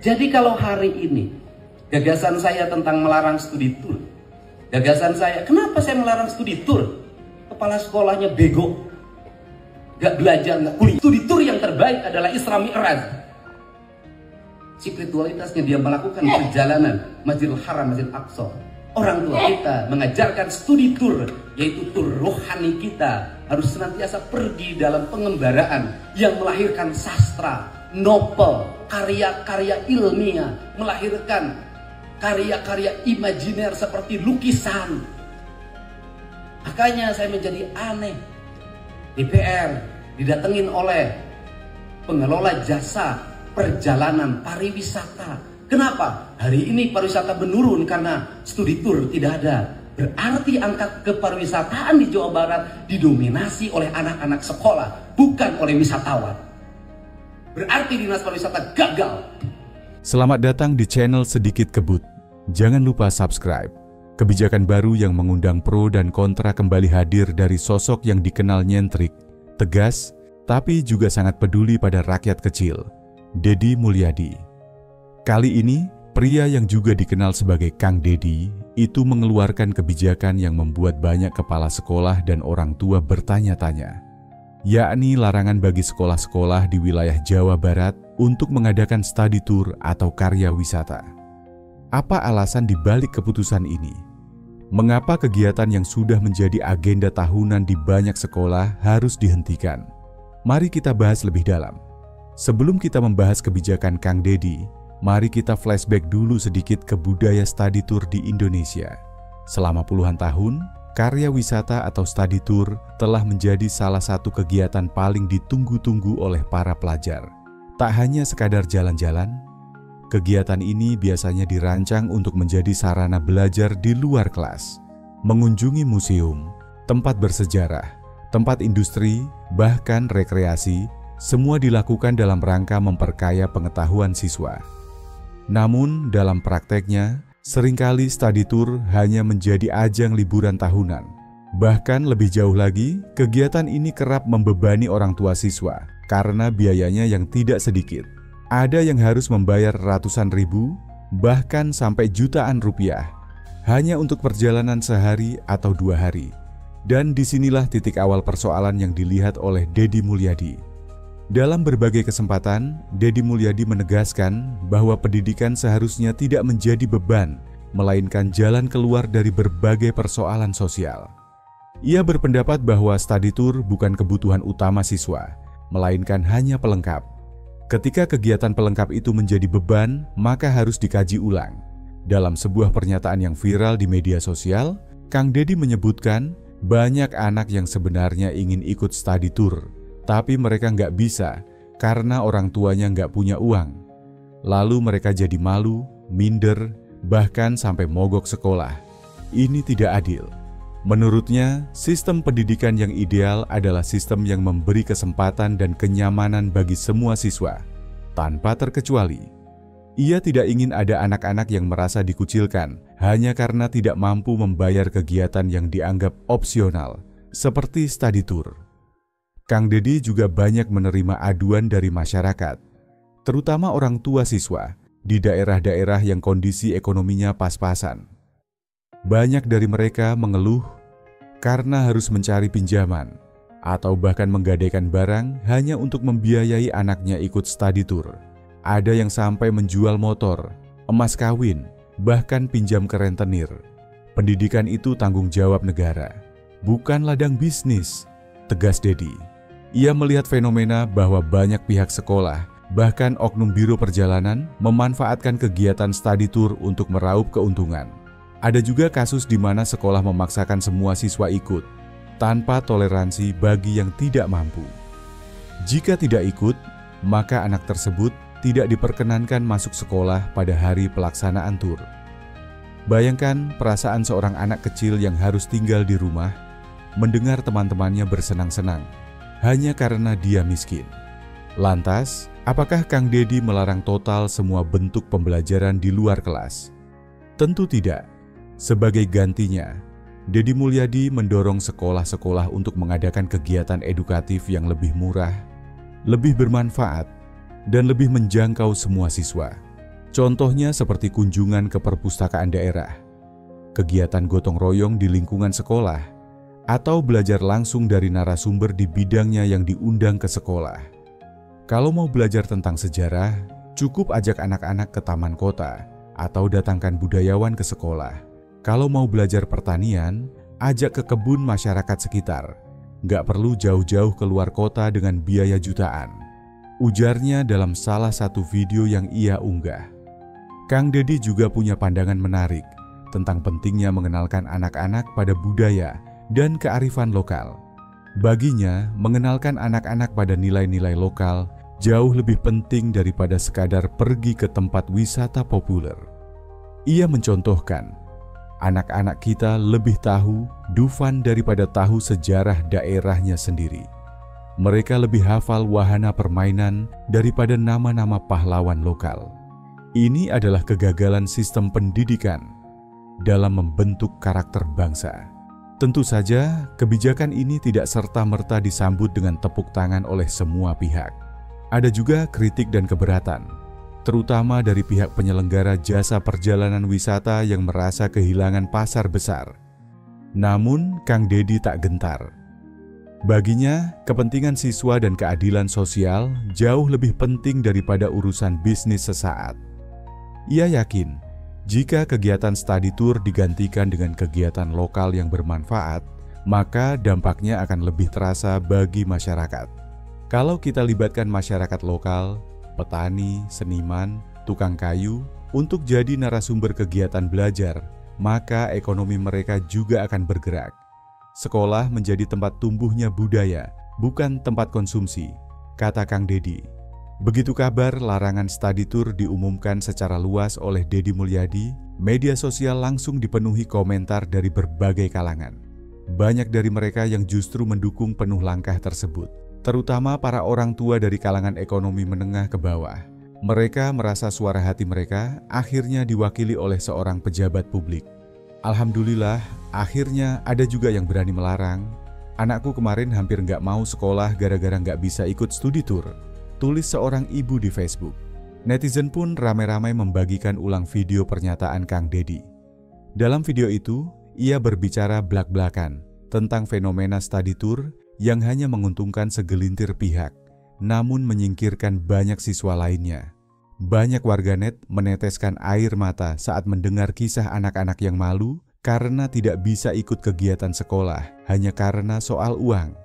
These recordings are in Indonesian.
Jadi kalau hari ini gagasan saya tentang melarang studi tour, gagasan saya, kenapa saya melarang studi tour? Kepala sekolahnya bego, gak belajar, gak kuliah. Studi tour yang terbaik adalah Isra Mi'raj. Spiritualitasnya dia melakukan perjalanan Masjidil Haram, Masjid Aqsa. Orang tua kita mengajarkan studi tour, yaitu tur rohani kita harus senantiasa pergi dalam pengembaraan yang melahirkan sastra, novel, karya-karya ilmiah, melahirkan karya-karya imajiner seperti lukisan. Makanya saya menjadi aneh. DPR didatengin oleh pengelola jasa perjalanan pariwisata. Kenapa? Hari ini pariwisata menurun karena studi tour tidak ada. Berarti angka kepariwisataan di Jawa Barat didominasi oleh anak-anak sekolah, bukan oleh wisatawan. Berarti Dinas Pariwisata gagal. Selamat datang di channel Sedikit Kebut. Jangan lupa subscribe. Kebijakan baru yang mengundang pro dan kontra kembali hadir dari sosok yang dikenal nyentrik, tegas, tapi juga sangat peduli pada rakyat kecil, Deddy Mulyadi. Kali ini, pria yang juga dikenal sebagai Kang Deddy itu mengeluarkan kebijakan yang membuat banyak kepala sekolah dan orang tua bertanya-tanya, yakni larangan bagi sekolah-sekolah di wilayah Jawa Barat untuk mengadakan study tour atau karya wisata. Apa alasan dibalik keputusan ini? Mengapa kegiatan yang sudah menjadi agenda tahunan di banyak sekolah harus dihentikan? Mari kita bahas lebih dalam. Sebelum kita membahas kebijakan Kang Deddy, mari kita flashback dulu sedikit ke budaya study tour di Indonesia. Selama puluhan tahun, karya wisata atau study tour telah menjadi salah satu kegiatan paling ditunggu-tunggu oleh para pelajar. Tak hanya sekadar jalan-jalan, kegiatan ini biasanya dirancang untuk menjadi sarana belajar di luar kelas, mengunjungi museum, tempat bersejarah, tempat industri, bahkan rekreasi, semua dilakukan dalam rangka memperkaya pengetahuan siswa. Namun, dalam prakteknya, seringkali study tour hanya menjadi ajang liburan tahunan. Bahkan lebih jauh lagi, kegiatan ini kerap membebani orang tua siswa karena biayanya yang tidak sedikit. Ada yang harus membayar ratusan ribu, bahkan sampai jutaan rupiah, hanya untuk perjalanan sehari atau 2 hari. Dan disinilah titik awal persoalan yang dilihat oleh Deddy Mulyadi. Dalam berbagai kesempatan, Deddy Mulyadi menegaskan bahwa pendidikan seharusnya tidak menjadi beban, melainkan jalan keluar dari berbagai persoalan sosial. Ia berpendapat bahwa study tour bukan kebutuhan utama siswa, melainkan hanya pelengkap. Ketika kegiatan pelengkap itu menjadi beban, maka harus dikaji ulang. Dalam sebuah pernyataan yang viral di media sosial, Kang Deddy menyebutkan banyak anak yang sebenarnya ingin ikut study tour, tapi mereka nggak bisa karena orang tuanya nggak punya uang. Lalu mereka jadi malu, minder, bahkan sampai mogok sekolah. Ini tidak adil. Menurutnya, sistem pendidikan yang ideal adalah sistem yang memberi kesempatan dan kenyamanan bagi semua siswa, tanpa terkecuali. Ia tidak ingin ada anak-anak yang merasa dikucilkan hanya karena tidak mampu membayar kegiatan yang dianggap opsional, seperti study tour. Kang Deddy juga banyak menerima aduan dari masyarakat, terutama orang tua siswa, di daerah-daerah yang kondisi ekonominya pas-pasan. Banyak dari mereka mengeluh karena harus mencari pinjaman atau bahkan menggadaikan barang hanya untuk membiayai anaknya ikut study tour. Ada yang sampai menjual motor, emas kawin, bahkan pinjam ke rentenir. Pendidikan itu tanggung jawab negara, bukan ladang bisnis, tegas Deddy. Ia melihat fenomena bahwa banyak pihak sekolah, bahkan oknum biro perjalanan, memanfaatkan kegiatan study tour untuk meraup keuntungan. Ada juga kasus di mana sekolah memaksakan semua siswa ikut, tanpa toleransi bagi yang tidak mampu. Jika tidak ikut, maka anak tersebut tidak diperkenankan masuk sekolah pada hari pelaksanaan tur. Bayangkan perasaan seorang anak kecil yang harus tinggal di rumah, mendengar teman-temannya bersenang-senang, hanya karena dia miskin. Lantas, apakah Kang Deddy melarang total semua bentuk pembelajaran di luar kelas? Tentu tidak. Sebagai gantinya, Deddy Mulyadi mendorong sekolah-sekolah untuk mengadakan kegiatan edukatif yang lebih murah, lebih bermanfaat, dan lebih menjangkau semua siswa. Contohnya seperti kunjungan ke perpustakaan daerah, kegiatan gotong royong di lingkungan sekolah, atau belajar langsung dari narasumber di bidangnya yang diundang ke sekolah. Kalau mau belajar tentang sejarah, cukup ajak anak-anak ke taman kota atau datangkan budayawan ke sekolah. Kalau mau belajar pertanian, ajak ke kebun masyarakat sekitar. Nggak perlu jauh-jauh keluar kota dengan biaya jutaan. Ujarnya dalam salah satu video yang ia unggah. Kang Deddy juga punya pandangan menarik tentang pentingnya mengenalkan anak-anak pada budaya dan kearifan lokal. Baginya, mengenalkan anak-anak pada nilai-nilai lokal jauh lebih penting daripada sekadar pergi ke tempat wisata populer. Ia mencontohkan, anak-anak kita lebih tahu Dufan daripada tahu sejarah daerahnya sendiri. Mereka lebih hafal wahana permainan daripada nama-nama pahlawan lokal. Ini adalah kegagalan sistem pendidikan dalam membentuk karakter bangsa. Tentu saja, kebijakan ini tidak serta-merta disambut dengan tepuk tangan oleh semua pihak. Ada juga kritik dan keberatan, terutama dari pihak penyelenggara jasa perjalanan wisata yang merasa kehilangan pasar besar. Namun, Kang Deddy tak gentar. Baginya, kepentingan siswa dan keadilan sosial jauh lebih penting daripada urusan bisnis sesaat. Ia yakin, jika kegiatan study tour digantikan dengan kegiatan lokal yang bermanfaat, maka dampaknya akan lebih terasa bagi masyarakat. Kalau kita libatkan masyarakat lokal, petani, seniman, tukang kayu, untuk jadi narasumber kegiatan belajar, maka ekonomi mereka juga akan bergerak. Sekolah menjadi tempat tumbuhnya budaya, bukan tempat konsumsi, kata Kang Deddy. Begitu kabar larangan study tour diumumkan secara luas oleh Deddy Mulyadi, media sosial langsung dipenuhi komentar dari berbagai kalangan. Banyak dari mereka yang justru mendukung penuh langkah tersebut, terutama para orang tua dari kalangan ekonomi menengah ke bawah. Mereka merasa suara hati mereka akhirnya diwakili oleh seorang pejabat publik. Alhamdulillah, akhirnya ada juga yang berani melarang. Anakku kemarin hampir nggak mau sekolah gara-gara nggak bisa ikut studi tour, tulis seorang ibu di Facebook. Netizen pun ramai-ramai membagikan ulang video pernyataan Kang Deddy. Dalam video itu, ia berbicara blak-blakan tentang fenomena study tour yang hanya menguntungkan segelintir pihak, namun menyingkirkan banyak siswa lainnya. Banyak warganet meneteskan air mata saat mendengar kisah anak-anak yang malu karena tidak bisa ikut kegiatan sekolah hanya karena soal uang.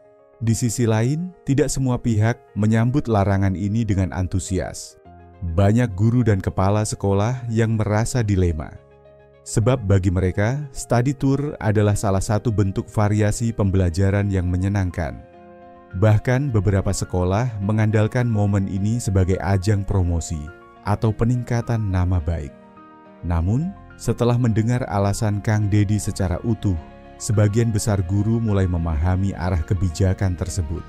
Di sisi lain, tidak semua pihak menyambut larangan ini dengan antusias. Banyak guru dan kepala sekolah yang merasa dilema. Sebab bagi mereka, study tour adalah salah satu bentuk variasi pembelajaran yang menyenangkan. Bahkan beberapa sekolah mengandalkan momen ini sebagai ajang promosi atau peningkatan nama baik. Namun, setelah mendengar alasan Kang Deddy secara utuh, sebagian besar guru mulai memahami arah kebijakan tersebut.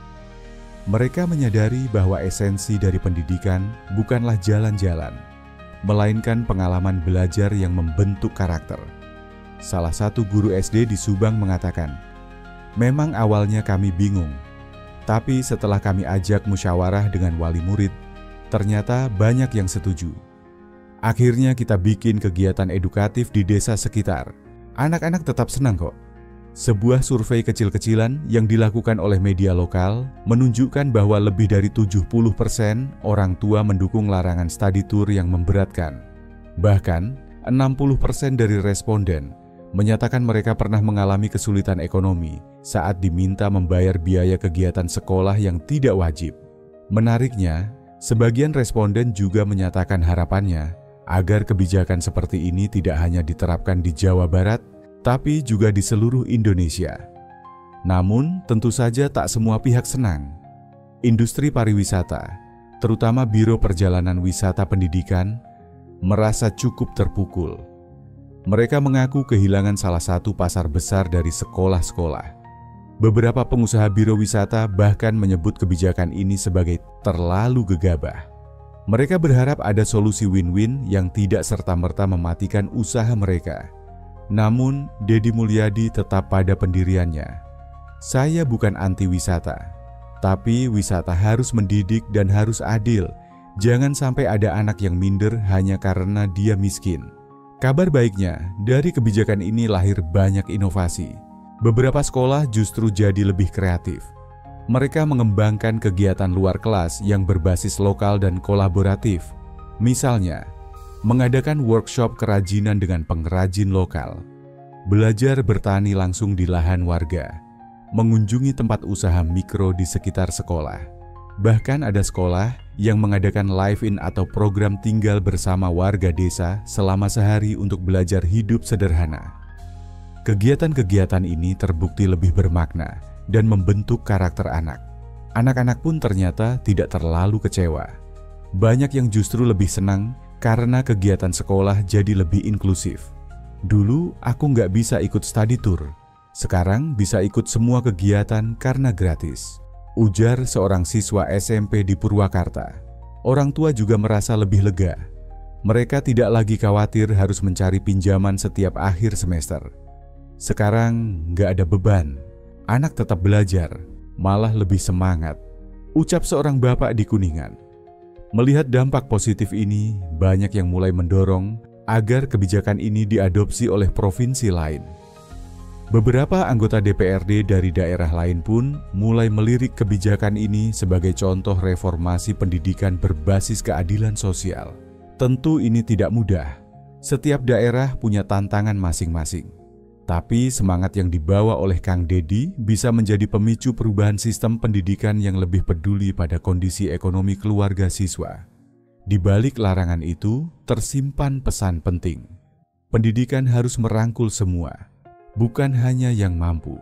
Mereka menyadari bahwa esensi dari pendidikan bukanlah jalan-jalan, melainkan pengalaman belajar yang membentuk karakter. Salah satu guru SD di Subang mengatakan, "Memang awalnya kami bingung, tapi setelah kami ajak musyawarah dengan wali murid, ternyata banyak yang setuju. Akhirnya kita bikin kegiatan edukatif di desa sekitar. Anak-anak tetap senang kok." Sebuah survei kecil-kecilan yang dilakukan oleh media lokal menunjukkan bahwa lebih dari 70% orang tua mendukung larangan study tour yang memberatkan. Bahkan, 60% dari responden menyatakan mereka pernah mengalami kesulitan ekonomi saat diminta membayar biaya kegiatan sekolah yang tidak wajib. Menariknya, sebagian responden juga menyatakan harapannya agar kebijakan seperti ini tidak hanya diterapkan di Jawa Barat, tapi juga di seluruh Indonesia. Namun, tentu saja tak semua pihak senang. Industri pariwisata, terutama Biro Perjalanan Wisata Pendidikan, merasa cukup terpukul. Mereka mengaku kehilangan salah satu pasar besar dari sekolah-sekolah. Beberapa pengusaha biro wisata bahkan menyebut kebijakan ini sebagai terlalu gegabah. Mereka berharap ada solusi win-win yang tidak serta-merta mematikan usaha mereka. Namun, Deddy Mulyadi tetap pada pendiriannya. "Saya bukan anti wisata, tapi wisata harus mendidik dan harus adil, Jangan sampai ada anak yang minder hanya karena dia miskin. Kabar baiknya, dari kebijakan ini lahir banyak inovasi. Beberapa sekolah justru jadi lebih kreatif. Mereka mengembangkan kegiatan luar kelas yang berbasis lokal dan kolaboratif. Misalnya, mengadakan workshop kerajinan dengan pengrajin lokal, belajar bertani langsung di lahan warga, mengunjungi tempat usaha mikro di sekitar sekolah. Bahkan ada sekolah yang mengadakan live-in atau program tinggal bersama warga desa selama sehari untuk belajar hidup sederhana. Kegiatan-kegiatan ini terbukti lebih bermakna dan membentuk karakter anak. Anak-anak pun ternyata tidak terlalu kecewa. Banyak yang justru lebih senang karena kegiatan sekolah jadi lebih inklusif. Dulu aku nggak bisa ikut study tour, sekarang bisa ikut semua kegiatan karena gratis. Ujar seorang siswa SMP di Purwakarta. Orang tua juga merasa lebih lega. Mereka tidak lagi khawatir harus mencari pinjaman setiap akhir semester. Sekarang nggak ada beban. Anak tetap belajar, malah lebih semangat. Ucap seorang bapak di Kuningan. Melihat dampak positif ini, banyak yang mulai mendorong agar kebijakan ini diadopsi oleh provinsi lain. Beberapa anggota DPRD dari daerah lain pun mulai melirik kebijakan ini sebagai contoh reformasi pendidikan berbasis keadilan sosial. Tentu ini tidak mudah. Setiap daerah punya tantangan masing-masing. Tapi semangat yang dibawa oleh Kang Dedi bisa menjadi pemicu perubahan sistem pendidikan yang lebih peduli pada kondisi ekonomi keluarga siswa. Di balik larangan itu, tersimpan pesan penting. Pendidikan harus merangkul semua, bukan hanya yang mampu.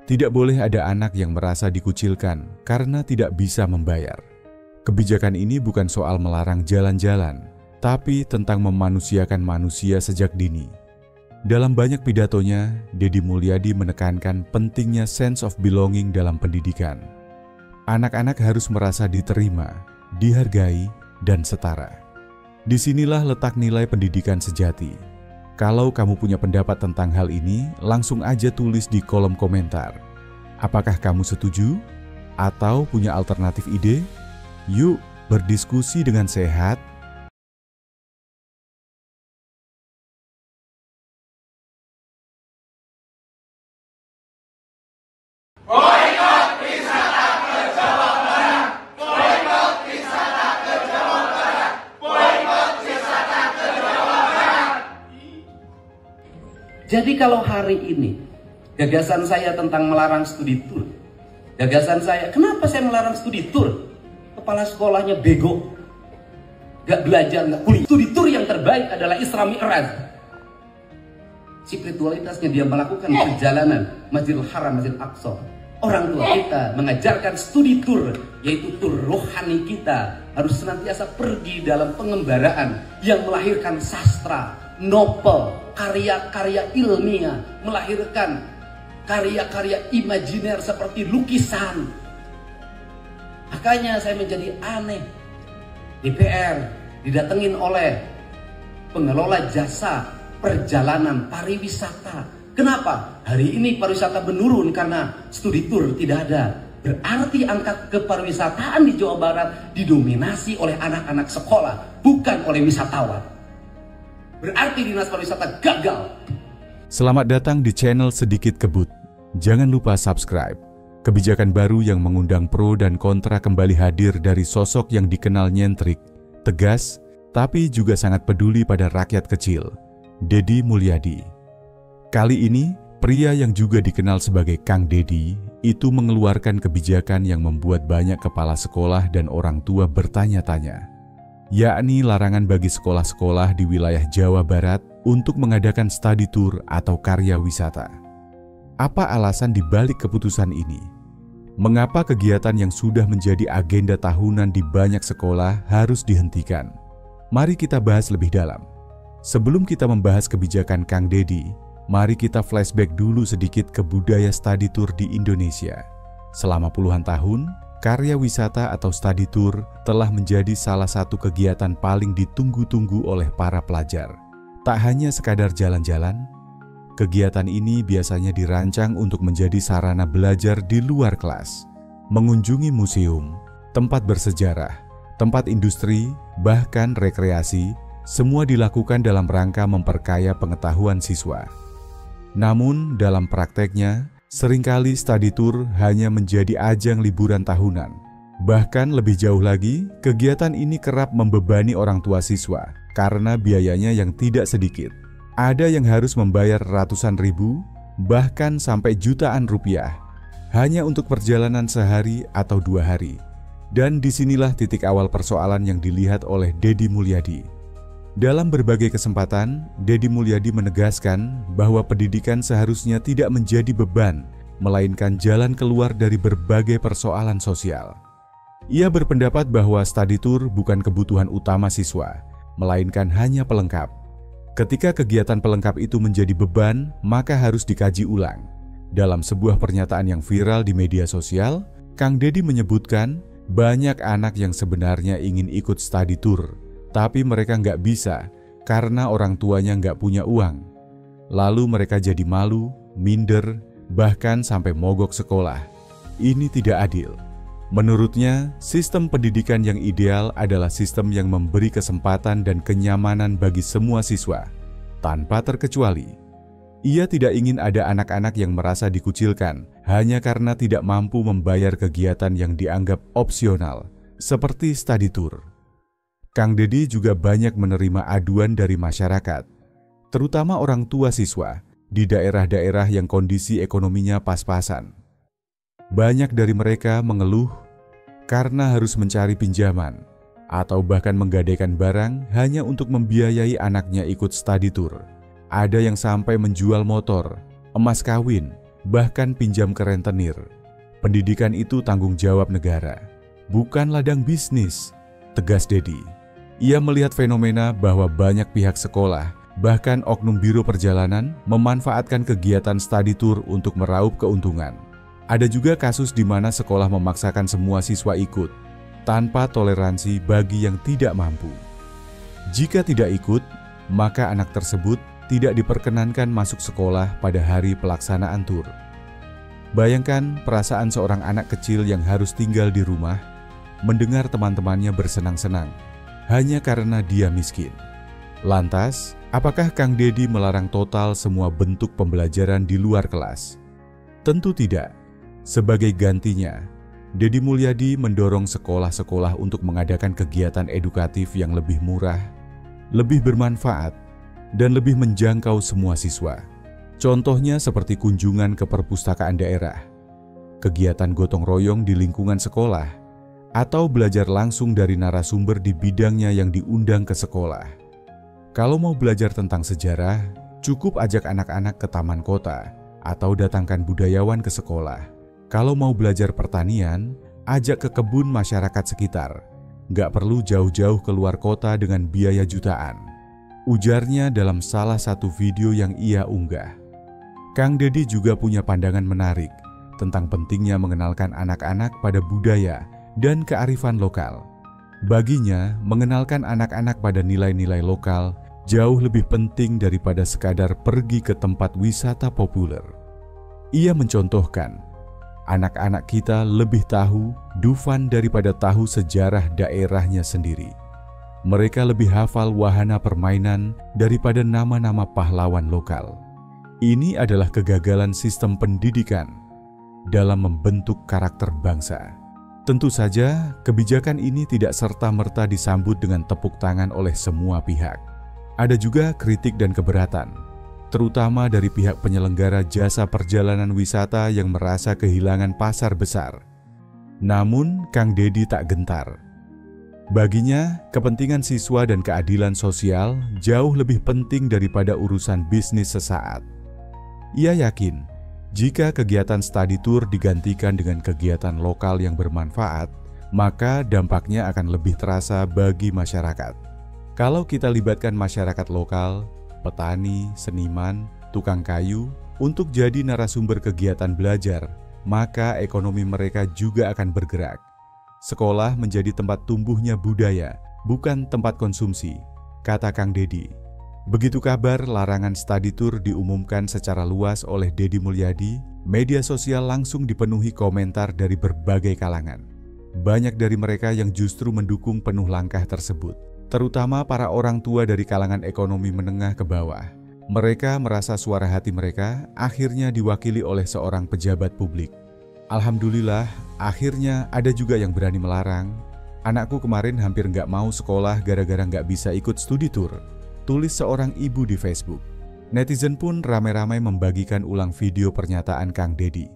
Tidak boleh ada anak yang merasa dikucilkan karena tidak bisa membayar. Kebijakan ini bukan soal melarang jalan-jalan, tapi tentang memanusiakan manusia sejak dini. Dalam banyak pidatonya, Deddy Mulyadi menekankan pentingnya sense of belonging dalam pendidikan. Anak-anak harus merasa diterima, dihargai, dan setara. Disinilah letak nilai pendidikan sejati. Kalau kamu punya pendapat tentang hal ini, langsung aja tulis di kolom komentar. Apakah kamu setuju? Atau punya alternatif ide? Yuk berdiskusi dengan sehat. Jadi kalau hari ini gagasan saya tentang melarang studi tour, gagasan saya, kenapa saya melarang studi tour? Kepala sekolahnya bego, gak belajar, gak kuliah. Studi tour yang terbaik adalah Isra Mi'raj. Spiritualitasnya dia melakukan perjalanan Masjidil Haram, Masjidil Aqsa. Orang tua kita mengajarkan studi tour, yaitu tur rohani kita harus senantiasa pergi dalam pengembaraan yang melahirkan sastra, novel, karya-karya ilmiah, melahirkan karya-karya imajiner seperti lukisan. Makanya saya menjadi aneh. DPR didatengin oleh pengelola jasa perjalanan pariwisata. Kenapa? Hari ini pariwisata menurun karena studi tour tidak ada. Berarti angka kepariwisataan di Jawa Barat didominasi oleh anak-anak sekolah, bukan oleh wisatawan. Berarti Dinas Pariwisata gagal. Selamat datang di channel Sedikit Kebut. Jangan lupa subscribe. Kebijakan baru yang mengundang pro dan kontra kembali hadir dari sosok yang dikenal nyentrik, tegas, tapi juga sangat peduli pada rakyat kecil, Deddy Mulyadi. Kali ini, pria yang juga dikenal sebagai Kang Dedi itu mengeluarkan kebijakan yang membuat banyak kepala sekolah dan orang tua bertanya-tanya, yakni larangan bagi sekolah-sekolah di wilayah Jawa Barat untuk mengadakan study tour atau karya wisata. Apa alasan dibalik keputusan ini? Mengapa kegiatan yang sudah menjadi agenda tahunan di banyak sekolah harus dihentikan? Mari kita bahas lebih dalam. Sebelum kita membahas kebijakan Kang Dedi, mari kita flashback dulu sedikit ke budaya study tour di Indonesia. Selama puluhan tahun, karya wisata atau study tour telah menjadi salah satu kegiatan paling ditunggu-tunggu oleh para pelajar. Tak hanya sekadar jalan-jalan, kegiatan ini biasanya dirancang untuk menjadi sarana belajar di luar kelas, mengunjungi museum, tempat bersejarah, tempat industri, bahkan rekreasi, semua dilakukan dalam rangka memperkaya pengetahuan siswa. Namun, dalam prakteknya, seringkali study tour hanya menjadi ajang liburan tahunan. Bahkan lebih jauh lagi, kegiatan ini kerap membebani orang tua siswa karena biayanya yang tidak sedikit. Ada yang harus membayar ratusan ribu, bahkan sampai jutaan rupiah, hanya untuk perjalanan sehari atau 2 hari. Dan disinilah titik awal persoalan yang dilihat oleh Deddy Mulyadi. Dalam berbagai kesempatan, Deddy Mulyadi menegaskan bahwa pendidikan seharusnya tidak menjadi beban, melainkan jalan keluar dari berbagai persoalan sosial. Ia berpendapat bahwa study tour bukan kebutuhan utama siswa, melainkan hanya pelengkap. Ketika kegiatan pelengkap itu menjadi beban, maka harus dikaji ulang. Dalam sebuah pernyataan yang viral di media sosial, Kang Deddy menyebutkan banyak anak yang sebenarnya ingin ikut study tour, tapi mereka nggak bisa karena orang tuanya nggak punya uang. Lalu mereka jadi malu, minder, bahkan sampai mogok sekolah. Ini tidak adil. Menurutnya, sistem pendidikan yang ideal adalah sistem yang memberi kesempatan dan kenyamanan bagi semua siswa, tanpa terkecuali. Ia tidak ingin ada anak-anak yang merasa dikucilkan hanya karena tidak mampu membayar kegiatan yang dianggap opsional, seperti study tour. Kang Deddy juga banyak menerima aduan dari masyarakat, terutama orang tua siswa di daerah-daerah yang kondisi ekonominya pas-pasan. Banyak dari mereka mengeluh karena harus mencari pinjaman atau bahkan menggadaikan barang hanya untuk membiayai anaknya ikut study tour. Ada yang sampai menjual motor, emas kawin, bahkan pinjam ke rentenir. Pendidikan itu tanggung jawab negara, bukan ladang bisnis, tegas Deddy. Ia melihat fenomena bahwa banyak pihak sekolah, bahkan oknum biro perjalanan, memanfaatkan kegiatan study tour untuk meraup keuntungan. Ada juga kasus di mana sekolah memaksakan semua siswa ikut, tanpa toleransi bagi yang tidak mampu. Jika tidak ikut, maka anak tersebut tidak diperkenankan masuk sekolah pada hari pelaksanaan tur. Bayangkan perasaan seorang anak kecil yang harus tinggal di rumah, mendengar teman-temannya bersenang-senang, hanya karena dia miskin. Lantas, apakah Kang Deddy melarang total semua bentuk pembelajaran di luar kelas? Tentu tidak. Sebagai gantinya, Deddy Mulyadi mendorong sekolah-sekolah untuk mengadakan kegiatan edukatif yang lebih murah, lebih bermanfaat, dan lebih menjangkau semua siswa. Contohnya seperti kunjungan ke perpustakaan daerah, kegiatan gotong royong di lingkungan sekolah, atau belajar langsung dari narasumber di bidangnya yang diundang ke sekolah. Kalau mau belajar tentang sejarah, cukup ajak anak-anak ke taman kota atau datangkan budayawan ke sekolah. Kalau mau belajar pertanian, ajak ke kebun masyarakat sekitar. Nggak perlu jauh-jauh keluar kota dengan biaya jutaan, ujarnya dalam salah satu video yang ia unggah. Kang Deddy juga punya pandangan menarik tentang pentingnya mengenalkan anak-anak pada budaya dan kearifan lokal. Baginya, mengenalkan anak-anak pada nilai-nilai lokal jauh lebih penting daripada sekadar pergi ke tempat wisata populer. Ia mencontohkan, anak-anak kita lebih tahu Dufan daripada tahu sejarah daerahnya sendiri. Mereka lebih hafal wahana permainan daripada nama-nama pahlawan lokal. Ini adalah kegagalan sistem pendidikan dalam membentuk karakter bangsa. Tentu saja, kebijakan ini tidak serta-merta disambut dengan tepuk tangan oleh semua pihak. Ada juga kritik dan keberatan, terutama dari pihak penyelenggara jasa perjalanan wisata yang merasa kehilangan pasar besar. Namun, Kang Deddy tak gentar. Baginya, kepentingan siswa dan keadilan sosial jauh lebih penting daripada urusan bisnis sesaat. Ia yakin, jika kegiatan study tour digantikan dengan kegiatan lokal yang bermanfaat, maka dampaknya akan lebih terasa bagi masyarakat. Kalau kita libatkan masyarakat lokal, petani, seniman, tukang kayu, untuk jadi narasumber kegiatan belajar, maka ekonomi mereka juga akan bergerak. Sekolah menjadi tempat tumbuhnya budaya, bukan tempat konsumsi, kata Kang Deddy. Begitu kabar larangan study tour diumumkan secara luas oleh Deddy Mulyadi, media sosial langsung dipenuhi komentar dari berbagai kalangan. banyak dari mereka yang justru mendukung penuh langkah tersebut, terutama para orang tua dari kalangan ekonomi menengah ke bawah. Mereka merasa suara hati mereka akhirnya diwakili oleh seorang pejabat publik. Alhamdulillah, akhirnya ada juga yang berani melarang. Anakku kemarin hampir nggak mau sekolah gara-gara nggak bisa ikut studi tour, tulis seorang ibu di Facebook. Netizen pun ramai-ramai membagikan ulang video pernyataan Kang Deddy.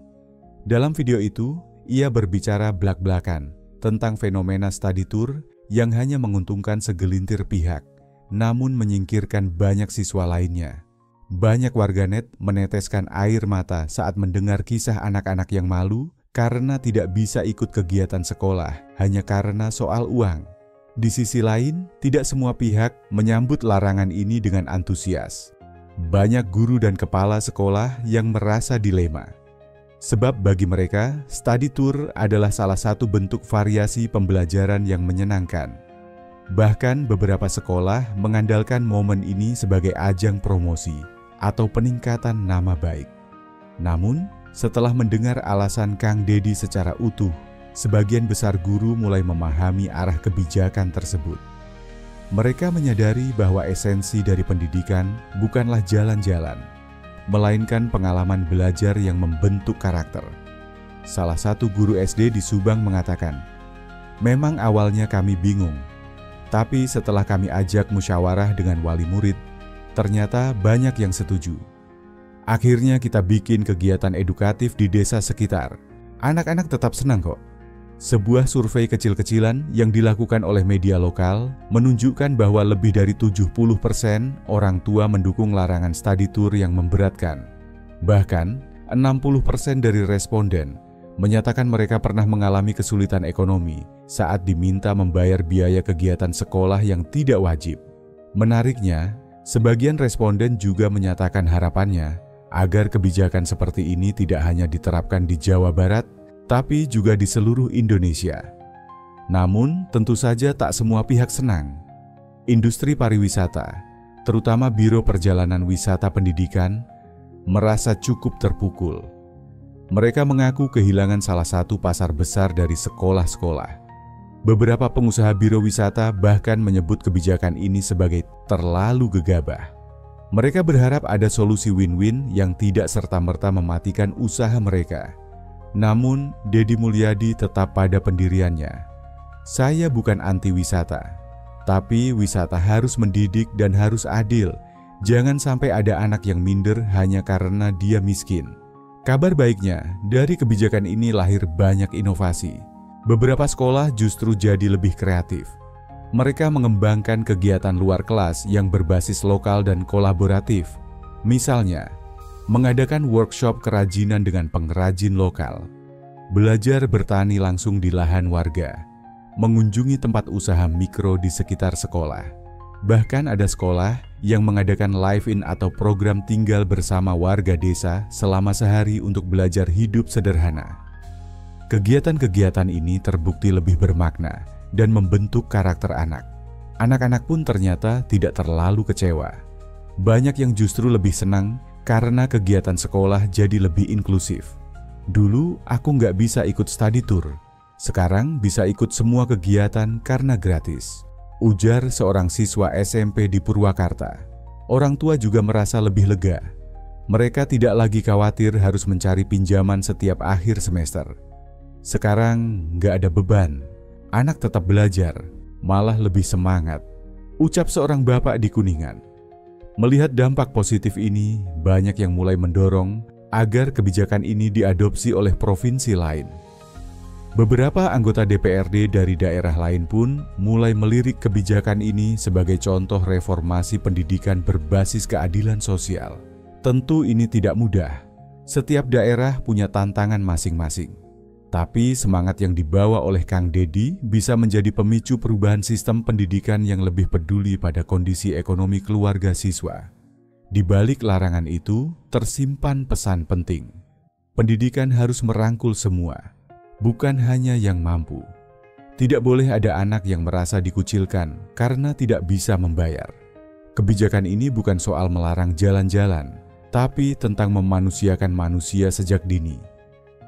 Dalam video itu, ia berbicara blak-blakan tentang fenomena study tour yang hanya menguntungkan segelintir pihak, namun menyingkirkan banyak siswa lainnya. Banyak warganet meneteskan air mata saat mendengar kisah anak-anak yang malu karena tidak bisa ikut kegiatan sekolah hanya karena soal uang. Di sisi lain, tidak semua pihak menyambut larangan ini dengan antusias. Banyak guru dan kepala sekolah yang merasa dilema. Sebab bagi mereka, study tour adalah salah satu bentuk variasi pembelajaran yang menyenangkan. Bahkan beberapa sekolah mengandalkan momen ini sebagai ajang promosi atau peningkatan nama baik. Namun, setelah mendengar alasan Kang Deddy secara utuh, sebagian besar guru mulai memahami arah kebijakan tersebut. Mereka menyadari bahwa esensi dari pendidikan bukanlah jalan-jalan, melainkan pengalaman belajar yang membentuk karakter. Salah satu guru SD di Subang mengatakan, "Memang awalnya kami bingung, tapi setelah kami ajak musyawarah dengan wali murid, ternyata banyak yang setuju. Akhirnya kita bikin kegiatan edukatif di desa sekitar. Anak-anak tetap senang kok." Sebuah survei kecil-kecilan yang dilakukan oleh media lokal menunjukkan bahwa lebih dari 70% orang tua mendukung larangan study tour yang memberatkan. Bahkan, 60% dari responden menyatakan mereka pernah mengalami kesulitan ekonomi saat diminta membayar biaya kegiatan sekolah yang tidak wajib. Menariknya, sebagian responden juga menyatakan harapannya agar kebijakan seperti ini tidak hanya diterapkan di Jawa Barat, tapi juga di seluruh Indonesia. Namun, tentu saja tak semua pihak senang. Industri pariwisata, terutama Biro Perjalanan Wisata Pendidikan, merasa cukup terpukul. Mereka mengaku kehilangan salah satu pasar besar dari sekolah-sekolah. Beberapa pengusaha biro wisata bahkan menyebut kebijakan ini sebagai terlalu gegabah. Mereka berharap ada solusi win-win yang tidak serta-merta mematikan usaha mereka. Namun, Deddy Mulyadi tetap pada pendiriannya. "Saya bukan anti wisata, tapi wisata harus mendidik dan harus adil. Jangan sampai ada anak yang minder hanya karena dia miskin." Kabar baiknya, dari kebijakan ini lahir banyak inovasi. Beberapa sekolah justru jadi lebih kreatif. Mereka mengembangkan kegiatan luar kelas yang berbasis lokal dan kolaboratif. Misalnya, mengadakan workshop kerajinan dengan pengrajin lokal, belajar bertani langsung di lahan warga, mengunjungi tempat usaha mikro di sekitar sekolah. Bahkan ada sekolah yang mengadakan live-in atau program tinggal bersama warga desa selama sehari untuk belajar hidup sederhana. Kegiatan-kegiatan ini terbukti lebih bermakna dan membentuk karakter anak. Anak-anak pun ternyata tidak terlalu kecewa. Banyak yang justru lebih senang karena kegiatan sekolah jadi lebih inklusif. "Dulu aku nggak bisa ikut study tour, sekarang bisa ikut semua kegiatan karena gratis," ujar seorang siswa SMP di Purwakarta. Orang tua juga merasa lebih lega. Mereka tidak lagi khawatir harus mencari pinjaman setiap akhir semester. Sekarang nggak ada beban, anak tetap belajar, malah lebih semangat, ucap seorang bapak di Kuningan. Melihat dampak positif ini, banyak yang mulai mendorong agar kebijakan ini diadopsi oleh provinsi lain. Beberapa anggota DPRD dari daerah lain pun mulai melirik kebijakan ini sebagai contoh reformasi pendidikan berbasis keadilan sosial. Tentu ini tidak mudah. Setiap daerah punya tantangan masing-masing. Tapi semangat yang dibawa oleh Kang Deddy bisa menjadi pemicu perubahan sistem pendidikan yang lebih peduli pada kondisi ekonomi keluarga siswa. Di balik larangan itu, tersimpan pesan penting. Pendidikan harus merangkul semua, bukan hanya yang mampu. Tidak boleh ada anak yang merasa dikucilkan karena tidak bisa membayar. Kebijakan ini bukan soal melarang jalan-jalan, tapi tentang memanusiakan manusia sejak dini.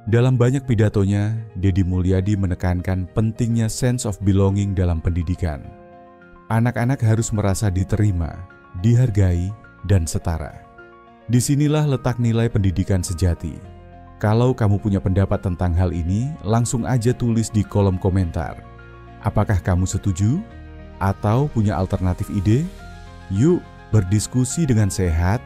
Dalam banyak pidatonya, Deddy Mulyadi menekankan pentingnya sense of belonging dalam pendidikan. Anak-anak harus merasa diterima, dihargai, dan setara. Disinilah letak nilai pendidikan sejati. Kalau kamu punya pendapat tentang hal ini, langsung aja tulis di kolom komentar. Apakah kamu setuju? Atau punya alternatif ide? Yuk berdiskusi dengan sehat